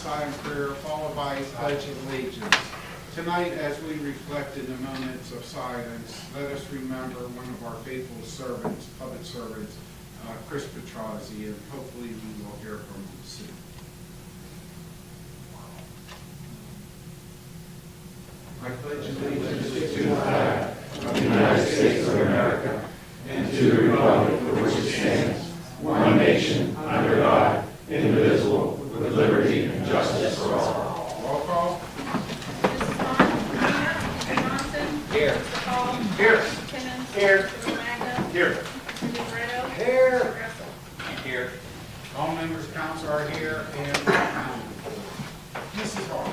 silent prayer followed by a pledge of allegiance. Tonight, as we reflect in the moments of silence, let us remember one of our faithful servants, public servants, Chris Petrozzi, and hopefully we will hear from him soon. I pledge allegiance to the flag of the United States of America and to the republic for which it stands, one nation, under God, indivisible, with liberty and justice for all. Roll call. Mrs. Vaughn. Here. Mr. Johnson. Here. Mr. Paul. Here. Mr. Timmons. Here. Mr. Magna. Here. Mr. DiLoretto. Here. Mr. Russell. Here. All members of council are here and Mrs. Hall.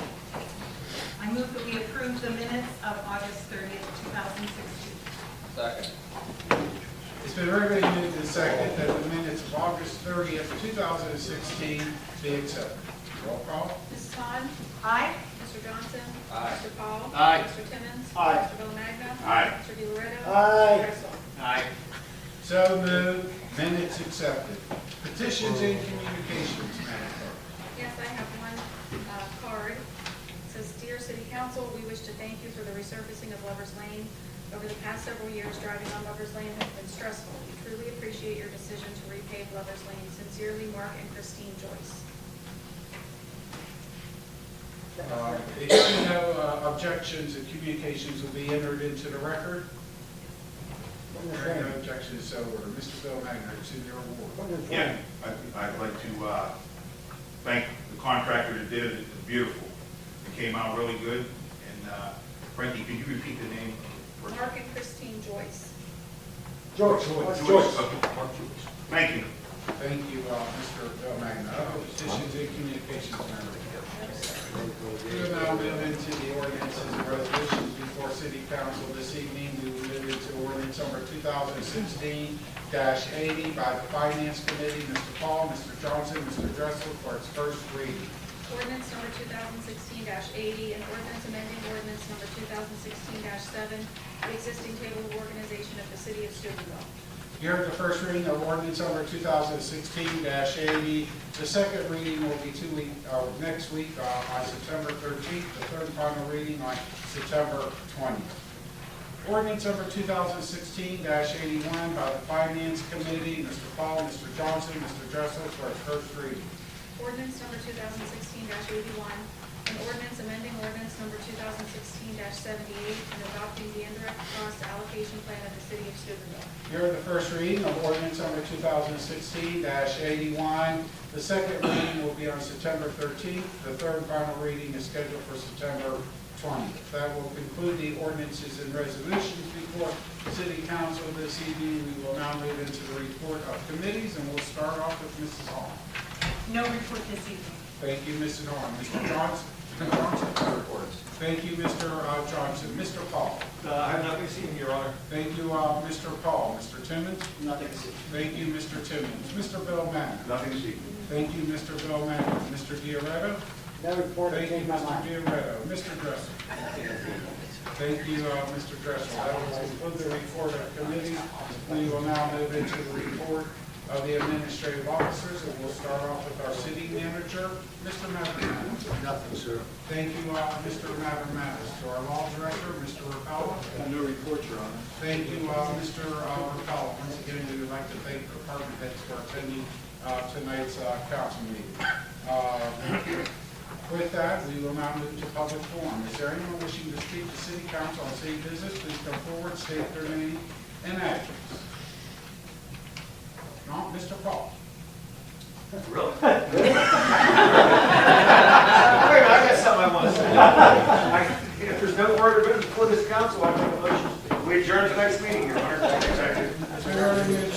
I move that we approve the minutes of August 30th, 2016. Second. It's been regularly moved and seconded that the minutes of August 30th, 2016 be accepted. Roll call. Mrs. Vaughn. Aye. Mr. Johnson. Aye. Mr. Paul. Aye. Mr. Timmons. Aye. Mr. Magna. Aye. Mr. DiLoretto. Aye. Mr. Russell. Aye. So moved. Minutes accepted. Petitions and communications, Madam Clerk. Yes, I have one card. It says, "Dear City Council, we wish to thank you for the resurfacing of Lover's Lane. Over the past several years, driving on Lover's Lane has been stressful. We truly appreciate your decision to repave Lover's Lane. Sincerely, Mark and Christine Joyce." If there are no objections and communications will be entered into the record. There are no objections, so ordered. Mr. Bill Magna, it's in your award. Yeah, I'd like to thank the contractor that did it. It's beautiful. It came out really good. And Frankie, can you repeat the name? Mark and Christine Joyce. Joyce. Okay, Mark Joyce. Thank you. Thank you, Mr. Bill Magna. Other petitions and communications, members. We will now move into the ordinances and resolutions before City Council this evening. We will move into ordinance number 2016-80 by the Finance Committee. Mr. Paul, Mr. Johnson, Mr. Dressel for its first reading. Ordinance number 2016-80, and ordinance amending ordinance number 2016-7, the existing table of organization of the City of Steubenville. Here at the first reading of ordinance number 2016-80. The second reading will be next week on September 13th. The third and final reading on September 20th. Ordinance number 2016-81 by the Finance Committee. Mr. Paul, Mr. Johnson, Mr. Dressel for its first reading. Ordinance number 2016-81, an ordinance amending ordinance number 2016-78, and adopting the indirect cost allocation plan of the City of Steubenville. Here are the first reading of ordinance number 2016-81. The second reading will be on September 13th. The third and final reading is scheduled for September 20th. That will conclude the ordinances and resolutions before City Council this evening. We will now move into the report of committees, and we'll start off with Mrs. Hall. No report this evening. Thank you, Mrs. Hall. Mr. Johnson? No reports. Thank you, Mr. Johnson. Mr. Paul? I have nothing to see, Your Honor. Thank you, Mr. Paul. Mr. Timmons? Nothing to see. Thank you, Mr. Timmons. Mr. Bill Mann? Nothing to see. Thank you, Mr. Bill Mann. Mr. DiLoretto? No report, I Thank you, changed my Mr. mind. DiLoretto. Mr. Dressel? Thank you, Mr. Dressel. That will conclude the report of committee. We will now move into the report of the administrative officers, and we'll start off with our city manager, Mr. Mavromatis. Nothing, sir. Thank you, Mr. Mavromatis. To our law director, Mr. Rapella. No report, Your Honor. Thank you, Mr. Rapella. Once again, we would like to thank the department heads for attending tonight's council meeting. With that, we will now move to public forum. Is there anyone wishing to speak to City Council on city business? Please come forward, state their name and address. No, Mr. Paul. Really? Wait, I got something I want to say. If there's no further business before this council, I make a motion. We adjourn tonight's meeting, Your Honor. Is there any